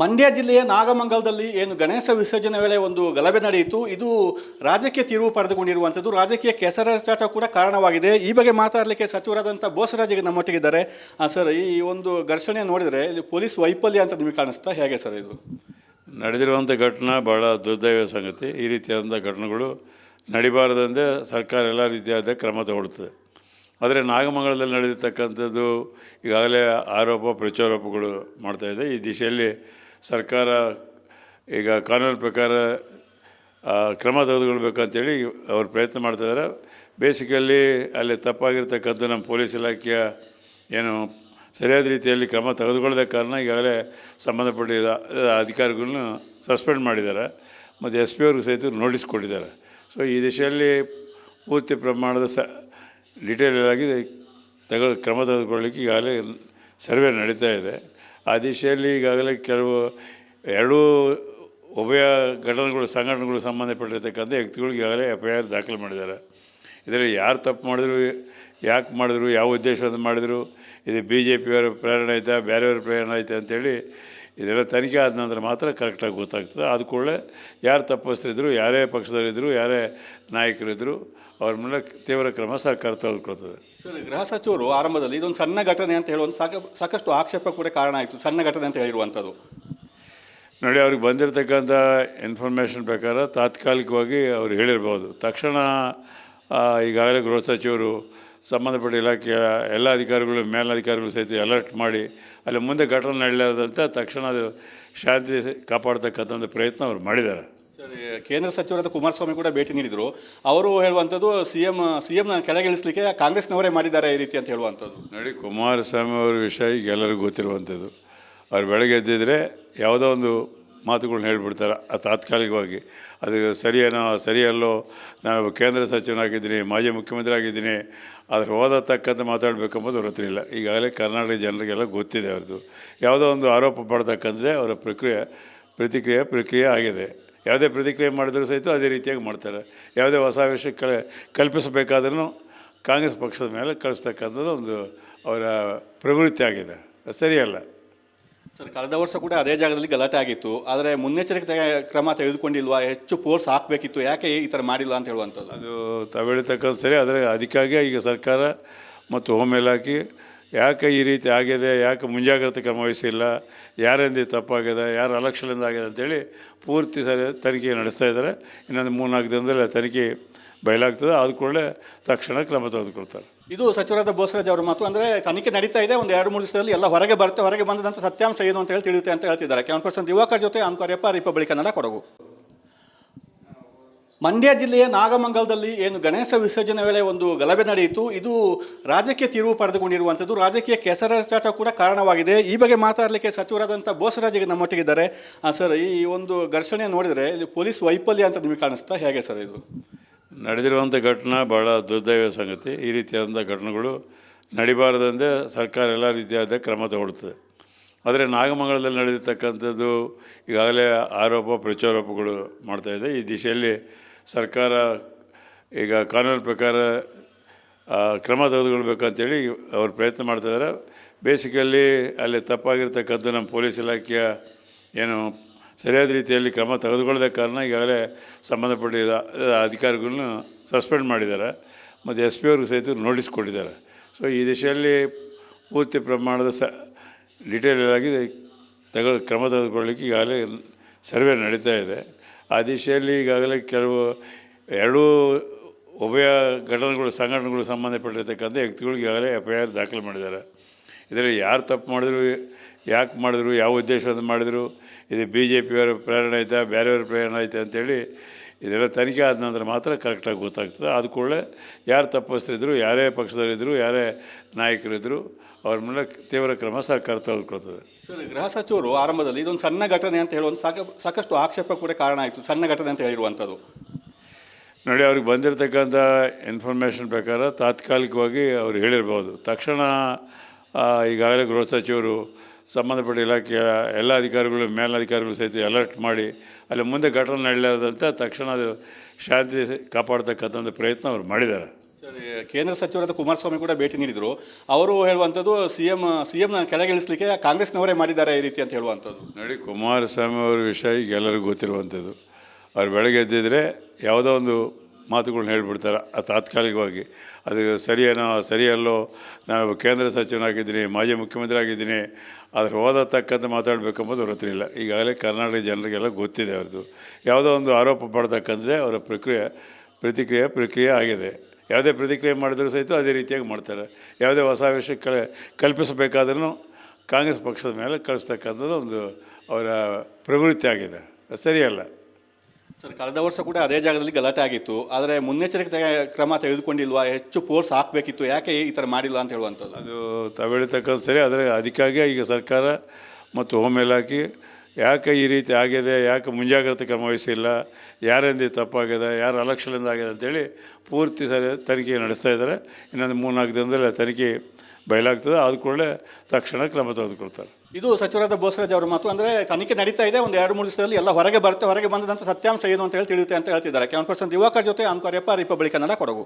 ಮಂಡ್ಯ ಜಿಲ್ಲೆಯ ನಾಗಮಂಗಲದಲ್ಲಿ ಏನು ಗಣೇಶ ವಿಸರ್ಜನೆ ವೇಳೆ ಒಂದು ಗಲಭೆ ನಡೆಯಿತು. ಇದು ರಾಜಕೀಯ ತಿರುವು ಪಡೆದುಕೊಂಡಿರುವಂಥದ್ದು, ರಾಜಕೀಯ ಕೆಸರಾಟ ಕೂಡ ಕಾರಣವಾಗಿದೆ. ಈ ಬಗ್ಗೆ ಮಾತಾಡಲಿಕ್ಕೆ ಸಚಿವರಾದಂಥ ಬೋಸರಾಜ್ ಈಗ ನಮ್ಮೊಟ್ಟಿಗಿದ್ದಾರೆ. ಸರ್, ಈ ಒಂದು ಘರ್ಷಣೆ ನೋಡಿದರೆ ಇಲ್ಲಿ ಪೊಲೀಸ್ ವೈಫಲ್ಯ ಅಂತ ನಿಮಗೆ ಕಾಣಿಸ್ತಾ ಹೇಗೆ ಸರ್? ಇದು ನಡೆದಿರುವಂಥ ಘಟನೆ ಭಾಳ ದುರ್ದೈವ ಸಂಗತಿ. ಈ ರೀತಿಯಾದಂಥ ಘಟನೆಗಳು ನಡಿಬಾರದಂತೆ ಸರ್ಕಾರ ಎಲ್ಲ ರೀತಿಯಾದ ಕ್ರಮ ತಗೊಳ್ತದೆ. ಆದರೆ ನಾಗಮಂಗಲದಲ್ಲಿ ನಡೆದಿರ್ತಕ್ಕಂಥದ್ದು ಈಗಾಗಲೇ ಆರೋಪ ಪ್ರತ್ಯಾರೋಪಗಳು ಮಾಡ್ತಾಯಿದೆ. ಈ ದಿಶೆಯಲ್ಲಿ ಸರ್ಕಾರ ಈಗ ಕಾನೂನು ಪ್ರಕಾರ ಕ್ರಮ ತೆಗೆದುಕೊಳ್ಬೇಕಂತೇಳಿ ಅವರು ಪ್ರಯತ್ನ ಮಾಡ್ತಾಯಿದ್ದಾರೆ. ಬೇಸಿಕಲ್ಲಿ ಅಲ್ಲಿ ತಪ್ಪಾಗಿರ್ತಕ್ಕಂಥ ನಮ್ಮ ಪೊಲೀಸ್ ಇಲಾಖೆಯ ಏನು ಸರಿಯಾದ ರೀತಿಯಲ್ಲಿ ಕ್ರಮ ತೆಗೆದುಕೊಳ್ಳದ ಕಾರಣ ಈಗಾಗಲೇ ಸಂಬಂಧಪಟ್ಟ ಅಧಿಕಾರಿಗಳನ್ನ ಸಸ್ಪೆಂಡ್ ಮಾಡಿದ್ದಾರೆ ಮತ್ತು ಎಸ್ ಪಿ ಅವ್ರಿಗೆ ಸಹಿತ ನೋಟಿಸ್ ಕೊಟ್ಟಿದ್ದಾರೆ. ಸೊ ಈ ದಿಶೆಯಲ್ಲಿ ಪೂರ್ತಿ ಪ್ರಮಾಣದ ಡೀಟೇಲ್ ಆಗಿ ಕ್ರಮ ತೆಗೆದುಕೊಳ್ಳಲಿಕ್ಕೆ ಈಗಾಗಲೇ ಸರ್ವೆ ನಡೀತಾ ಇದೆ. ಆ ದಿಶೆಯಲ್ಲಿ ಈಗಾಗಲೇ ಕೆಲವು ಎರಡೂ ಉಭಯ ಸಂಘಟನೆಗಳು ಸಂಬಂಧಪಟ್ಟಿರ್ತಕ್ಕಂಥ ವ್ಯಕ್ತಿಗಳಿಗೆ ಈಗಾಗಲೇ FIR ದಾಖಲು ಮಾಡಿದ್ದಾರೆ. ಇದರಲ್ಲಿ ಯಾರು ತಪ್ಪು ಮಾಡಿದ್ರು, ಯಾಕೆ ಮಾಡಿದ್ರು, ಯಾವ ಉದ್ದೇಶದಿಂದ ಮಾಡಿದರು, ಇದು BJPಯವರ ಪ್ರೇರಣೆ ಆಯಿತಾ, ಬೇರೆಯವ್ರ ಪ್ರೇರಣೆ ಆಯಿತಾ ಅಂಥೇಳಿ ಇದೆಲ್ಲ ತನಿಖೆ ಆದ ನಂತರ ಮಾತ್ರ ಕರೆಕ್ಟಾಗಿ ಗೊತ್ತಾಗ್ತದೆ. ಅದು ಕೂಡಲೇ ಯಾರು ತಪ್ಪಿಸ್ತಿದ್ರು, ಯಾರೇ ಪಕ್ಷದಲ್ಲಿದ್ದರು, ಯಾರೇ ನಾಯಕರಿದ್ದರು, ಅವ್ರ ಮೇಲೆ ತೀವ್ರ ಕ್ರಮ ಸರ್ಕಾರ ತೆಗೆದುಕೊಳ್ತದೆ. ಸರ್, ಗೃಹ ಸಚಿವರು ಆರಂಭದಲ್ಲಿ ಇದೊಂದು ಸಣ್ಣ ಘಟನೆ ಅಂತ ಹೇಳುವಂಥ ಸಾಕಷ್ಟು ಆಕ್ಷೇಪ ಕೂಡ ಕಾರಣ ಆಯಿತು, ಸಣ್ಣ ಘಟನೆ ಅಂತ ಹೇಳಿರುವಂಥದ್ದು. ನೋಡಿ, ಅವ್ರಿಗೆ ಬಂದಿರತಕ್ಕಂಥ ಇನ್ಫಾರ್ಮೇಷನ್ ಪ್ರಕಾರ ತಾತ್ಕಾಲಿಕವಾಗಿ ಅವ್ರು ಹೇಳಿರ್ಬೋದು. ತಕ್ಷಣ ಈಗಾಗಲೇ ಗೃಹ ಸಚಿವರು ಸಂಬಂಧಪಟ್ಟ ಇಲಾಖೆಯ ಎಲ್ಲ ಅಧಿಕಾರಿಗಳು, ಮೇಲಧಿಕಾರಿಗಳು ಸಹಿತ ಅಲರ್ಟ್ ಮಾಡಿ ಅಲ್ಲಿ ಮುಂದೆ ಘಟನೆ ನಡೆಯಲಾರ್ದಂಥ ತಕ್ಷಣ ಅದು ಶಾಂತಿ ಕಾಪಾಡ್ತಕ್ಕಂಥ ಒಂದು ಪ್ರಯತ್ನ ಅವ್ರು ಮಾಡಿದ್ದಾರೆ. ಸರ್, ಕೇಂದ್ರ ಸಚಿವರಾದ ಕುಮಾರಸ್ವಾಮಿ ಕೂಡ ಭೇಟಿ ನೀಡಿದರು. ಅವರು ಹೇಳುವಂಥದ್ದು ಸಿ ಎಂ ಕೆಳಗಿಳಿಸಲಿಕ್ಕೆ ಕಾಂಗ್ರೆಸ್ನವರೇ ಮಾಡಿದ್ದಾರೆ ಈ ರೀತಿ ಅಂತ ಹೇಳುವಂಥದ್ದು. ನೋಡಿ, ಕುಮಾರಸ್ವಾಮಿ ಅವ್ರ ವಿಷಯ ಈಗ ಎಲ್ಲರಿಗೂ ಗೊತ್ತಿರುವಂಥದ್ದು. ಅವ್ರು ಬೆಳಗ್ಗೆ ಎದ್ದಿದ್ರೆ ಯಾವುದೋ ಒಂದು ಮಾತುಗಳನ್ನ ಹೇಳ್ಬಿಡ್ತಾರೆ ತಾತ್ಕಾಲಿಕವಾಗಿ. ಅದು ಸರಿಯಲ್ಲೋ, ನಾನು ಕೇಂದ್ರ ಸಚಿವನಾಗಿದ್ದೀನಿ, ಮಾಜಿ ಮುಖ್ಯಮಂತ್ರಿ ಆಗಿದ್ದೀನಿ, ಅದ್ರ ಓದತಕ್ಕಂಥ ಮಾತಾಡಬೇಕೆಂಬುದು ಅವ್ರ ಹತ್ರ ಇಲ್ಲ. ಈಗಾಗಲೇ ಕರ್ನಾಟಕ ಜನರಿಗೆಲ್ಲ ಗೊತ್ತಿದೆ ಅವ್ರದ್ದು. ಯಾವುದೋ ಒಂದು ಆರೋಪ ಪಡ್ತಕ್ಕಂಥದ್ದೇ ಅವರ ಪ್ರತಿಕ್ರಿಯೆ ಆಗಿದೆ. ಯಾವುದೇ ಪ್ರತಿಕ್ರಿಯೆ ಮಾಡಿದರೂ ಸಹಿತ ಅದೇ ರೀತಿಯಾಗಿ ಮಾಡ್ತಾರೆ. ಯಾವುದೇ ಹೊಸ ವಿಷಯ ಕಲ್ಪಿಸಬೇಕಾದ್ರೂ ಕಾಂಗ್ರೆಸ್ ಪಕ್ಷದ ಮೇಲೆ ಕಳಿಸ್ತಕ್ಕಂಥದ್ದು ಒಂದು ಅವರ ಪ್ರವೃತ್ತಿ ಆಗಿದೆ. ಅದು ಸರಿಯಲ್ಲ. ಸರ್, ಕಳೆದ ವರ್ಷ ಕೂಡ ಅದೇ ಜಾಗದಲ್ಲಿ ಗಲಾಟೆ ಆಗಿತ್ತು. ಆದರೆ ಮುನ್ನೆಚ್ಚರಿಕೆ ಕ್ರಮ ತೆಗೆದುಕೊಂಡಿಲ್ವಾ? ಹೆಚ್ಚು ಫೋರ್ಸ್ ಹಾಕಬೇಕಿತ್ತು, ಯಾಕೆ ಈ ಥರ ಮಾಡಿಲ್ಲ ಅಂತ ಹೇಳುವಂಥದ್ದು. ಅದು ತಾವು ಹೇಳ್ತಕ್ಕಂಥ ಸರಿ. ಆದರೆ ಅದಕ್ಕಾಗಿ ಈಗ ಸರ್ಕಾರ ಮತ್ತು ಹೋಮ್ ಇಲಾಖೆ ಯಾಕೆ ಈ ರೀತಿ ಆಗಿದೆ, ಯಾಕೆ ಮುಂಜಾಗ್ರತೆ ಕ್ರಮ ವಹಿಸಿಲ್ಲ, ಯಾರಿಂದ ತಪ್ಪಾಗಿದೆ, ಯಾರು ಅಲಕ್ಷ್ಯದಿಂದ ಆಗಿದೆ ಅಂತೇಳಿ ಪೂರ್ತಿ ತನಿಖೆ ನಡೆಸ್ತಾ ಇದ್ದಾರೆ. ಇನ್ನೊಂದು 3-4 ದಿನದಲ್ಲಿ ತನಿಖೆ ಬಯಲಾಗ್ತದೆ. ಆದ ಕೂಡಲೇ ತಕ್ಷಣ ಕ್ರಮ ತೆಗೆದುಕೊಳ್ತಾರೆ. ಇದು ಸಚಿವರಾದ ಬೋಸರಾಜ್ ಅವರ ಮಾತು. ಅಂದರೆ ತನಿಖೆ ನಡೀತಾ ಇದೆ, ಒಂದು 2-3 ದಿವಸದಲ್ಲಿ ಎಲ್ಲ ಹೊರಗೆ ಬಂದಂಥ ಸತ್ಯಾಂಶ ಏನು ಅಂತ ಹೇಳಿ ತಿಳಿಯುತ್ತೆ ಅಂತ ಹೇಳ್ತಿದ್ದಾರೆ. ಕ್ಯಾಮರಾ ದಿವಾಕರ್ ಜೊತೆ ಅನ್ಕರ್ಯಪ್ಪ, ರಿಪಬ್ಲಿಕ್ ಕನ್ನಡ, ಕೊಡಗು. ಮಂಡ್ಯ ಜಿಲ್ಲೆಯ ನಾಗಮಂಗಲದಲ್ಲಿ ಏನು ಗಣೇಶ ವಿಸರ್ಜನೆ ವೇಳೆ ಒಂದು ಗಲಭೆ ನಡೆಯಿತು. ಇದು ರಾಜಕೀಯ ತಿರುವು ಪಡೆದುಕೊಂಡಿರುವಂಥದ್ದು, ರಾಜಕೀಯ ಕೆಸರಾಟ ಕೂಡ ಕಾರಣವಾಗಿದೆ. ಈ ಬಗ್ಗೆ ಮಾತಾಡಲಿಕ್ಕೆ ಸಚಿವರಾದಂಥ ಬೋಸರಾಜ್ ಈಗ ನಮ್ಮೊಟ್ಟಿಗಿದ್ದಾರೆ. ಸರ್, ಈ ಒಂದು ಘರ್ಷಣೆ ನೋಡಿದರೆ ಇಲ್ಲಿ ಪೊಲೀಸ್ ವೈಫಲ್ಯ ಅಂತ ನಿಮಗೆ ಕಾಣಿಸ್ತಾ ಹೇಗೆ ಸರ್? ಇದು ನಡೆದಿರುವಂಥ ಘಟನೆ ಭಾಳ ದುರ್ದೈವ ಸಂಗತಿ. ಈ ರೀತಿಯಾದಂಥ ಘಟನೆಗಳು ನಡಿಬಾರದಂತೆ ಸರ್ಕಾರ ಎಲ್ಲ ರೀತಿಯಾದ ಕ್ರಮ ತಗೊಳ್ತದೆ. ಆದರೆ ನಾಗಮಂಗಲದಲ್ಲಿ ನಡೆದಿರ್ತಕ್ಕಂಥದ್ದು ಈಗಾಗಲೇ ಆರೋಪ ಪ್ರತ್ಯಾರೋಪಗಳು ಮಾಡ್ತಾಯಿದೆ. ಈ ದಿಶೆಯಲ್ಲಿ ಸರ್ಕಾರ ಈಗ ಕಾನೂನು ಪ್ರಕಾರ ಕ್ರಮ ತೆಗೆದುಕೊಳ್ಬೇಕಂತೇಳಿ ಅವರು ಪ್ರಯತ್ನ ಮಾಡ್ತಾಯಿದ್ದಾರೆ. ಬೇಸಿಕಲ್ಲಿ ಅಲ್ಲಿ ತಪ್ಪಾಗಿರ್ತಕ್ಕಂಥ ನಮ್ಮ ಪೊಲೀಸ್ ಇಲಾಖೆಯ ಏನು ಸರಿಯಾದ ರೀತಿಯಲ್ಲಿ ಕ್ರಮ ತೆಗೆದುಕೊಳ್ಳದ ಕಾರಣ ಈಗಾಗಲೇ ಸಂಬಂಧಪಟ್ಟ ಅಧಿಕಾರಿಗಳನ್ನ ಸಸ್ಪೆಂಡ್ ಮಾಡಿದ್ದಾರೆ ಮತ್ತು ಎಸ್ ಪಿ ಅವ್ರಿಗೆ ಸಹಿತ ನೋಟಿಸ್ ಕೊಟ್ಟಿದ್ದಾರೆ. ಸೊ ಈ ದಿಶೆಯಲ್ಲಿ ಪೂರ್ತಿ ಪ್ರಮಾಣದ ಡೀಟೇಲ್ ಆಗಿ ಕ್ರಮ ತೆಗೆದುಕೊಳ್ಳಲಿಕ್ಕೆ ಈಗಾಗಲೇ ಸರ್ವೆ ನಡೀತಾ ಇದೆ. ಆ ದಿಶೆಯಲ್ಲಿ ಈಗಾಗಲೇ ಕೆಲವು ಎರಡೂ ಉಭಯ ಸಂಘಟನೆಗಳು ಸಂಬಂಧಪಟ್ಟಿರ್ತಕ್ಕಂಥ ವ್ಯಕ್ತಿಗಳಿಗೆ ಈಗಾಗಲೇ FIR ದಾಖಲು ಮಾಡಿದ್ದಾರೆ. ಇದರಲ್ಲಿ ಯಾರು ತಪ್ಪು ಮಾಡಿದ್ರು, ಯಾಕೆ ಮಾಡಿದ್ರು, ಯಾವ ಉದ್ದೇಶದಿಂದ ಮಾಡಿದರು, ಇದು BJPಯವರ ಪ್ರೇರಣೆ ಆಯಿತಾ, ಬೇರೆಯವ್ರ ಪ್ರೇರಣೆ ಆಯಿತಾ ಅಂಥೇಳಿ ಇದೆಲ್ಲ ತನಿಖೆ ಆದ ನಂತರ ಮಾತ್ರ ಕರೆಕ್ಟಾಗಿ ಗೊತ್ತಾಗ್ತದೆ. ಅದು ಕೂಡಲೇ ಯಾರು ತಪ್ಪಿಸ್ತಿದ್ರು, ಯಾರೇ ಪಕ್ಷದಲ್ಲಿದ್ದರು, ಯಾರೇ ನಾಯಕರಿದ್ದರು, ಅವ್ರ ಮೇಲೆ ತೀವ್ರ ಕ್ರಮ ಸರ್ಕಾರ ತೆಗೆದುಕೊಳ್ತದೆ. ಸರ್, ಗೃಹ ಸಚಿವರು ಆರಂಭದಲ್ಲಿ ಇದೊಂದು ಸಣ್ಣ ಘಟನೆ ಅಂತ ಹೇಳುವಂಥ ಸಾಕಷ್ಟು ಆಕ್ಷೇಪ ಕೂಡ ಕಾರಣ ಆಯಿತು, ಸಣ್ಣ ಘಟನೆ ಅಂತ ಹೇಳಿರುವಂಥದ್ದು. ನೋಡಿ, ಅವ್ರಿಗೆ ಬಂದಿರತಕ್ಕಂಥ ಇನ್ಫಾರ್ಮೇಷನ್ ಪ್ರಕಾರ ತಾತ್ಕಾಲಿಕವಾಗಿ ಅವ್ರು ಹೇಳಿರ್ಬೋದು. ತಕ್ಷಣ ಈಗಾಗಲೇ ಗೃಹ ಸಚಿವರು ಸಂಬಂಧಪಟ್ಟ ಇಲಾಖೆಯ ಎಲ್ಲ ಅಧಿಕಾರಿಗಳು, ಮೇಲಧಿಕಾರಿಗಳು ಸಹಿತ ಅಲರ್ಟ್ ಮಾಡಿ ಅಲ್ಲಿ ಮುಂದೆ ಘಟನೆ ನಡೆಯಲಾರ್ದಂಥ ತಕ್ಷಣ ಅದು ಶಾಂತಿ ಕಾಪಾಡ್ತಕ್ಕಂಥ ಒಂದು ಪ್ರಯತ್ನ ಅವ್ರು ಮಾಡಿದ್ದಾರೆ. ಸರಿ, ಕೇಂದ್ರ ಸಚಿವರಾದ ಕುಮಾರಸ್ವಾಮಿ ಕೂಡ ಭೇಟಿ ನೀಡಿದರು. ಅವರು ಹೇಳುವಂಥದ್ದು ಸಿ ಎಂ ಕೆಳಗಿಳಿಸಲಿಕ್ಕೆ ಕಾಂಗ್ರೆಸ್ನವರೇ ಮಾಡಿದ್ದಾರೆ ಈ ರೀತಿ ಅಂತ ಹೇಳುವಂಥದ್ದು. ನೋಡಿ, ಕುಮಾರಸ್ವಾಮಿ ಅವ್ರ ವಿಷಯ ಈಗ ಎಲ್ಲರಿಗೂ ಗೊತ್ತಿರುವಂಥದ್ದು. ಅವ್ರು ಬೆಳಗ್ಗೆ ಎದ್ದಿದ್ರೆ ಯಾವುದೋ ಒಂದು ಮಾತುಗಳನ್ನ ಹೇಳ್ಬಿಡ್ತಾರೆ ತಾತ್ಕಾಲಿಕವಾಗಿ. ಅದು ಸರಿಯಲ್ಲೋ, ನಾನು ಕೇಂದ್ರ ಸಚಿವನಾಗಿದ್ದೀನಿ, ಮಾಜಿ ಮುಖ್ಯಮಂತ್ರಿ ಆಗಿದ್ದೀನಿ, ಅದ್ರ ಓದತಕ್ಕಂಥ ಮಾತಾಡಬೇಕೆಂಬುದು ಅವ್ರ ಹತ್ರ ಇಲ್ಲ. ಈಗಾಗಲೇ ಕರ್ನಾಟಕ ಜನರಿಗೆಲ್ಲ ಗೊತ್ತಿದೆ ಅವ್ರದ್ದು. ಯಾವುದೋ ಒಂದು ಆರೋಪ ಪಡ್ತಕ್ಕಂಥದ್ದೇ ಅವರ ಪ್ರತಿಕ್ರಿಯೆ ಆಗಿದೆ. ಯಾವುದೇ ಪ್ರತಿಕ್ರಿಯೆ ಮಾಡಿದ್ರೂ ಸಹಿತ ಅದೇ ರೀತಿಯಾಗಿ ಮಾಡ್ತಾರೆ. ಯಾವುದೇ ಹೊಸ ವಿಷಯ ಕಲ್ಪಿಸಬೇಕಾದ್ರೂ ಕಾಂಗ್ರೆಸ್ ಪಕ್ಷದ ಮೇಲೆ ಕಳಿಸ್ತಕ್ಕಂಥದ್ದು ಒಂದು ಅವರ ಪ್ರವೃತ್ತಿ ಆಗಿದೆ. ಅದು ಸರಿಯಲ್ಲ. ಸರ್, ಕಳೆದ ವರ್ಷ ಕೂಡ ಅದೇ ಜಾಗದಲ್ಲಿ ಗಲಾಟೆ ಆಗಿತ್ತು. ಆದರೆ ಮುನ್ನೆಚ್ಚರಿಕೆ ಕ್ರಮ ತೆಗೆದುಕೊಂಡಿಲ್ವಾ? ಹೆಚ್ಚು ಫೋರ್ಸ್ ಹಾಕಬೇಕಿತ್ತು, ಯಾಕೆ ಈ ಥರ ಮಾಡಿಲ್ಲ ಅಂತ ಹೇಳುವಂಥದ್ದು. ಅದು ತಾವು ಹೇಳ್ತಕ್ಕಂಥ ಸರಿ. ಆದರೆ ಅದಕ್ಕಾಗಿ ಈಗ ಸರ್ಕಾರ ಮತ್ತು ಹೋಮ್ ಇಲಾಖೆ ಯಾಕೆ ಈ ರೀತಿ ಆಗಿದೆ, ಯಾಕೆ ಮುಂಜಾಗ್ರತೆ ಕ್ರಮ ವಹಿಸಿಲ್ಲ, ಯಾರಿಂದ ತಪ್ಪಾಗಿದೆ, ಯಾರು ಅಲಕ್ಷ್ಯದಿಂದ ಆಗಿದೆ ಅಂತೇಳಿ ಪೂರ್ತಿ ಸರಿ ತನಿಖೆ ನಡೆಸ್ತಾ ಇದ್ದಾರೆ. ಇನ್ನೊಂದು 3-4 ದಿನದಲ್ಲಿ ತನಿಖೆ ಬಯಲಾಗ್ತದೆ. ಆದ ಕೂಡಲೇ ತಕ್ಷಣ ಕ್ರಮ ತೆಗೆದುಕೊಳ್ತಾರೆ. ಇದು ಸಚಿವರಾದ ಬೋಸರಾಜ್ ಅವರ ಮಾತು. ಅಂದರೆ ತನಿಖೆ ನಡೀತಾ ಇದೆ, ಒಂದು 2-3 ದಿವಸದಲ್ಲಿ ಎಲ್ಲ ಹೊರಗೆ ಬಂದಂಥ ಸತ್ಯಾಂಶ ಏನು ಅಂತ ಹೇಳಿ ತಿಳಿಯುತ್ತೆ ಅಂತ ಹೇಳ್ತಿದ್ದಾರೆ. ಕ್ಯಾಮ್ಪರ್ಸನ್ ದಿವಾಕರ್ ಜೊತೆ ಅನ್ಕೋರ್ಯಪ್ಪ, ರಿಪಬ್ಲಿಕ್ ಕನ್ನಡ, ಕೊಡಗು.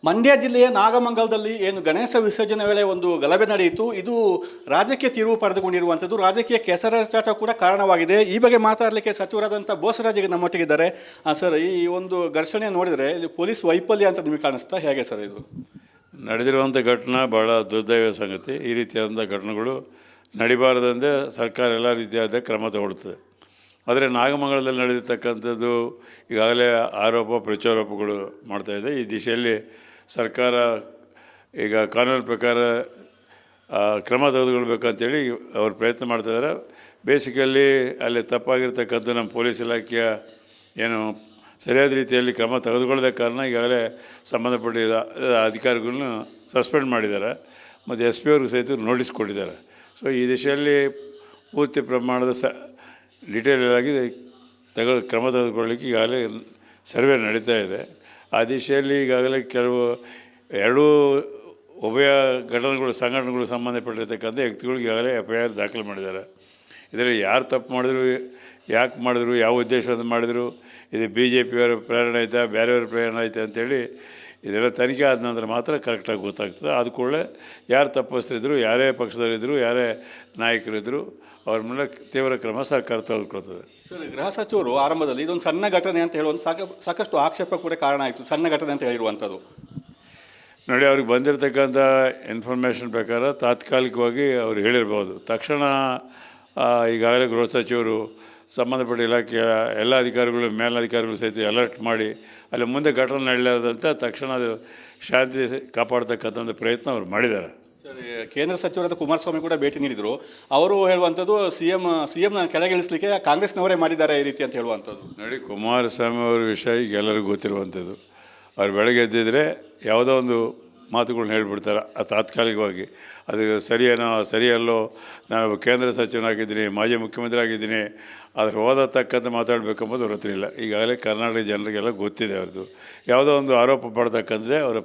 ಮಂಡ್ಯ ಜಿಲ್ಲೆಯ ನಾಗಮಂಗಲದಲ್ಲಿ ಏನು ಗಣೇಶ ವಿಸರ್ಜನೆ ವೇಳೆ ಒಂದು ಗಲಭೆ ನಡೆಯಿತು. ಇದು ರಾಜಕೀಯ ತಿರುವು ಪಡೆದುಕೊಂಡಿರುವಂಥದ್ದು, ರಾಜಕೀಯ ಕೆಸರಾಟ ಕೂಡ ಕಾರಣವಾಗಿದೆ. ಈ ಬಗ್ಗೆ ಮಾತಾಡಲಿಕ್ಕೆ ಸಚಿವರಾದಂಥ ಬೋಸರಾಜ್ ನಮ್ಮೊಟ್ಟಿಗಿದ್ದಾರೆ. ಸರ್, ಈ ಒಂದು ಘರ್ಷಣೆ ನೋಡಿದರೆ ಇಲ್ಲಿ ಪೊಲೀಸ್ ವೈಫಲ್ಯ ಅಂತ ನಿಮಗೆ ಕಾಣಿಸ್ತಾ, ಹೇಗೆ ಸರ್ ಇದು ನಡೆದಿರುವಂಥ ಘಟನೆ? ಭಾಳ ದುರ್ದೈವ ಸಂಗತಿ. ಈ ರೀತಿಯಾದಂಥ ಘಟನೆಗಳು ನಡಿಬಾರದಂದೇ ಸರ್ಕಾರ ಎಲ್ಲ ರೀತಿಯಾದ ಕ್ರಮ ತಗೊಳ್ತದೆ. ಆದರೆ ನಾಗಮಂಗಲದಲ್ಲಿ ನಡೆದಿರ್ತಕ್ಕಂಥದ್ದು ಈಗಾಗಲೇ ಪ್ರತ್ಯಾರೋಪಗಳು ಮಾಡ್ತಾಯಿದೆ. ಈ ದಿಶೆಯಲ್ಲಿ ಸರ್ಕಾರ ಈಗ ಕಾನೂನು ಪ್ರಕಾರ ಕ್ರಮ ತೆಗೆದುಕೊಳ್ಬೇಕಂತೇಳಿ ಅವ್ರು ಪ್ರಯತ್ನ ಮಾಡ್ತಾಯಿದ್ದಾರೆ. ಬೇಸಿಕಲ್ಲಿ ಅಲ್ಲಿ ತಪ್ಪಾಗಿರ್ತಕ್ಕಂಥ ನಮ್ಮ ಪೊಲೀಸ್ ಇಲಾಖೆಯ ಏನು ಸರಿಯಾದ ರೀತಿಯಲ್ಲಿ ಕ್ರಮ ತೆಗೆದುಕೊಳ್ಳದ ಕಾರಣ ಈಗಾಗಲೇ ಸಂಬಂಧಪಟ್ಟ ಅಧಿಕಾರಿಗಳನ್ನ ಸಸ್ಪೆಂಡ್ ಮಾಡಿದ್ದಾರೆ ಮತ್ತು SP ಅವ್ರಿಗೆ ಸಹಿತ ನೋಟಿಸ್ ಕೊಟ್ಟಿದ್ದಾರೆ. ಸೊ ಈ ದಿಶೆಯಲ್ಲಿ ಪೂರ್ತಿ ಪ್ರಮಾಣದ ಡೀಟೇಲ್ ಆಗಿ ಕ್ರಮ ತೆಗೆದುಕೊಳ್ಳಲಿಕ್ಕೆ ಈಗಾಗಲೇ ಸರ್ವೆ ನಡೀತಾ ಇದೆ. ಆ ದಿಶೆಯಲ್ಲಿ ಈಗಾಗಲೇ ಕೆಲವು ಉಭಯ ಸಂಘಟನೆಗಳು ಸಂಬಂಧಪಟ್ಟಿರ್ತಕ್ಕಂಥ ವ್ಯಕ್ತಿಗಳಿಗೆ ಈಗಾಗಲೇ FIR ದಾಖಲು ಮಾಡಿದ್ದಾರೆ. ಇದರಲ್ಲಿ ಯಾರು ತಪ್ಪು ಮಾಡಿದ್ರು, ಯಾಕೆ ಮಾಡಿದ್ರು, ಯಾವ ಉದ್ದೇಶದಿಂದ ಮಾಡಿದರು, ಇದು BJP ಅವರ ಪ್ರೇರಣೆ ಆಯಿತಾ, ಬೇರೆಯವ್ರ ಪ್ರೇರಣೆ ಆಯಿತಾ ಅಂತೇಳಿ ಇದೆಲ್ಲ ತನಿಖೆ ಆದ ನಂತರ ಮಾತ್ರ ಕರೆಕ್ಟಾಗಿ ಗೊತ್ತಾಗ್ತದೆ. ಆದ ಕೂಡಲೇ ಯಾರು ತಪ್ಪಿಸ್ತಿದ್ರು, ಯಾರೇ ಪಕ್ಷದವರಿದ್ದರು, ಯಾರೇ ನಾಯಕರಿದ್ದರು, ಅವ್ರ ಮೇಲೆ ತೀವ್ರ ಕ್ರಮ ಸರ್ಕಾರ ತೆಗೆದುಕೊಳ್ತದೆ. ಸರ್, ಗೃಹ ಸಚಿವರು ಆರಂಭದಲ್ಲಿ ಇದೊಂದು ಸಣ್ಣ ಘಟನೆ ಅಂತ ಹೇಳುವಂಥ ಸಾಕಷ್ಟು ಆಕ್ಷೇಪ ಕೂಡ ಕಾರಣ ಆಯಿತು, ಸಣ್ಣ ಘಟನೆ ಅಂತ ಹೇಳಿರುವಂಥದ್ದು. ನೋಡಿ, ಅವ್ರಿಗೆ ಬಂದಿರತಕ್ಕಂಥ ಇನ್ಫಾರ್ಮೇಷನ್ ಪ್ರಕಾರ ತಾತ್ಕಾಲಿಕವಾಗಿ ಅವ್ರು ಹೇಳಿರ್ಬೋದು. ತಕ್ಷಣ ಈಗಾಗಲೇ ಗೃಹ ಸಚಿವರು ಸಂಬಂಧಪಟ್ಟ ಇಲಾಖೆಯ ಎಲ್ಲ ಅಧಿಕಾರಿಗಳು, ಮೇಲಧಿಕಾರಿಗಳು ಸಹಿತ ಅಲರ್ಟ್ ಮಾಡಿ ಅಲ್ಲಿ ಮುಂದೆ ಘಟನೆ ನಡೆಯಲಾರದಂತೆ ತಕ್ಷಣ ಅದು ಶಾಂತಿ ಕಾಪಾಡ್ತಕ್ಕಂಥ ಒಂದು ಪ್ರಯತ್ನ ಅವ್ರು ಮಾಡಿದ್ದಾರೆ. ಸರಿ, ಕೇಂದ್ರ ಸಚಿವರಾದ ಕುಮಾರಸ್ವಾಮಿ ಕೂಡ ಭೇಟಿ ನೀಡಿದರು. ಅವರು ಹೇಳುವಂಥದ್ದು ಸಿ ಎಂ ಕೆಳಗಿಳಿಸಲಿಕ್ಕೆ ಕಾಂಗ್ರೆಸ್ನವರೇ ಮಾಡಿದ್ದಾರೆ ಈ ರೀತಿ ಅಂತ ಹೇಳುವಂಥದ್ದು. ನೋಡಿ, ಕುಮಾರಸ್ವಾಮಿ ಅವ್ರ ವಿಷಯ ಈಗ ಎಲ್ಲರಿಗೂ ಗೊತ್ತಿರುವಂಥದ್ದು. ಅವ್ರು ಬೆಳಗ್ಗೆ ಎದ್ದಿದ್ರೆ ಯಾವುದೋ ಒಂದು ಮಾತುಗಳನ್ನ ಹೇಳ್ಬಿಡ್ತಾರೆ ತಾತ್ಕಾಲಿಕವಾಗಿ. ಅದು ಸರಿಯಲ್ಲೋ, ನಾನು ಕೇಂದ್ರ ಸಚಿವನಾಗಿದ್ದೀನಿ, ಮಾಜಿ ಮುಖ್ಯಮಂತ್ರಿ ಆಗಿದ್ದೀನಿ, ಅದ್ರ ಓದತಕ್ಕಂಥ ಮಾತಾಡಬೇಕೆಂಬುದು ಅವ್ರ ಹತ್ರ ಇಲ್ಲ. ಈಗಾಗಲೇ ಕರ್ನಾಟಕ ಜನರಿಗೆಲ್ಲ ಗೊತ್ತಿದೆ ಅವ್ರದ್ದು. ಯಾವುದೋ ಒಂದು ಆರೋಪ ಪಡ್ತಕ್ಕಂಥದ್ದೇ ಅವರ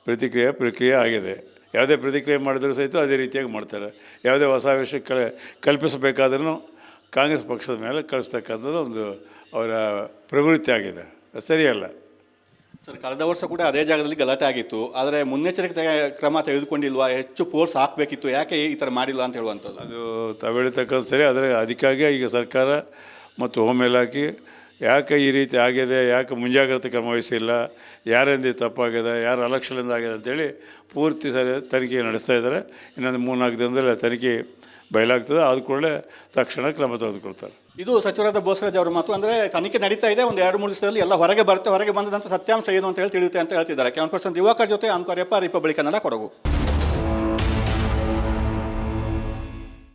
ಪ್ರತಿಕ್ರಿಯೆ ಆಗಿದೆ. ಯಾವುದೇ ಪ್ರತಿಕ್ರಿಯೆ ಮಾಡಿದ್ರೂ ಸಹಿತ ಅದೇ ರೀತಿಯಾಗಿ ಮಾಡ್ತಾರೆ. ಯಾವುದೇ ಹೊಸ ವಿಷಯ ಕಲ್ಪಿಸಬೇಕಾದ್ರೂ ಕಾಂಗ್ರೆಸ್ ಪಕ್ಷದ ಮೇಲೆ ಕಳಿಸ್ತಕ್ಕಂಥದ್ದು ಒಂದು ಅವರ ಪ್ರವೃತ್ತಿ ಆಗಿದೆ. ಅದು ಸರಿಯಲ್ಲ. ಸರ್, ಕಳೆದ ವರ್ಷ ಕೂಡ ಅದೇ ಜಾಗದಲ್ಲಿ ಗಲಾಟೆ ಆಗಿತ್ತು. ಆದರೆ ಮುನ್ನೆಚ್ಚರಿಕೆ ಕ್ರಮ ತೆಗೆದುಕೊಂಡಿಲ್ವಾ? ಹೆಚ್ಚು ಫೋರ್ಸ್ ಹಾಕಬೇಕಿತ್ತು, ಯಾಕೆ ಈ ಥರ ಮಾಡಿಲ್ಲ ಅಂತ ಹೇಳುವಂಥದ್ದು. ಅದು ತಾವು ಹೇಳ್ತಕ್ಕಂಥ ಸರಿ. ಆದರೆ ಅದಕ್ಕಾಗಿ ಈಗ ಸರ್ಕಾರ ಮತ್ತು ಹೋಮ್ ಇಲಾಖೆ ಯಾಕೆ ಈ ರೀತಿ ಆಗಿದೆ, ಯಾಕೆ ಮುಂಜಾಗ್ರತೆ ಕ್ರಮ ವಹಿಸಿಲ್ಲ, ಯಾರಿಂದ ತಪ್ಪಾಗಿದೆ, ಯಾರು ಅಲಕ್ಷ್ಯದಿಂದ ಆಗಿದೆ ಅಂತೇಳಿ ಪೂರ್ತಿ ಸರಿ ತನಿಖೆ ನಡೆಸ್ತಾ ಇದ್ದಾರೆ. ಇನ್ನೊಂದು 3-4 ದಿನದಲ್ಲಿ ತನಿಖೆ ಬಯಲಾಗ್ತದೆ. ಆದ ಕೂಡಲೇ ತಕ್ಷಣ ಕ್ರಮ ತೆಗೆದುಕೊಳ್ತಾರೆ. ಇದು ಸಚಿವರಾದ ಬೋಸರಾಜ್ ಅವರ ಮಾತು. ಅಂದರೆ ತನಿಖೆ ನಡೀತಾ ಇದೆ, ಒಂದು 2-3 ದಿವಸದಲ್ಲಿ ಎಲ್ಲ ಹೊರಗೆ ಬಂದಂಥ ಸತ್ಯಾಂಶ ಏನು ಅಂತ ಹೇಳಿ ತಿಳಿಯುತ್ತೆ ಅಂತ ಹೇಳ್ತಿದ್ದಾರೆ. ಕ್ಯಾಮ್ಪರ್ಸನ್ ದಿವಾಕರ್ ಜೊತೆ ಅನ್ಕೋರ್ಯಪ್ಪ, ರಿಪಬ್ಲಿಕ್ ಕನ್ನಡ, ಕೊಡಗು.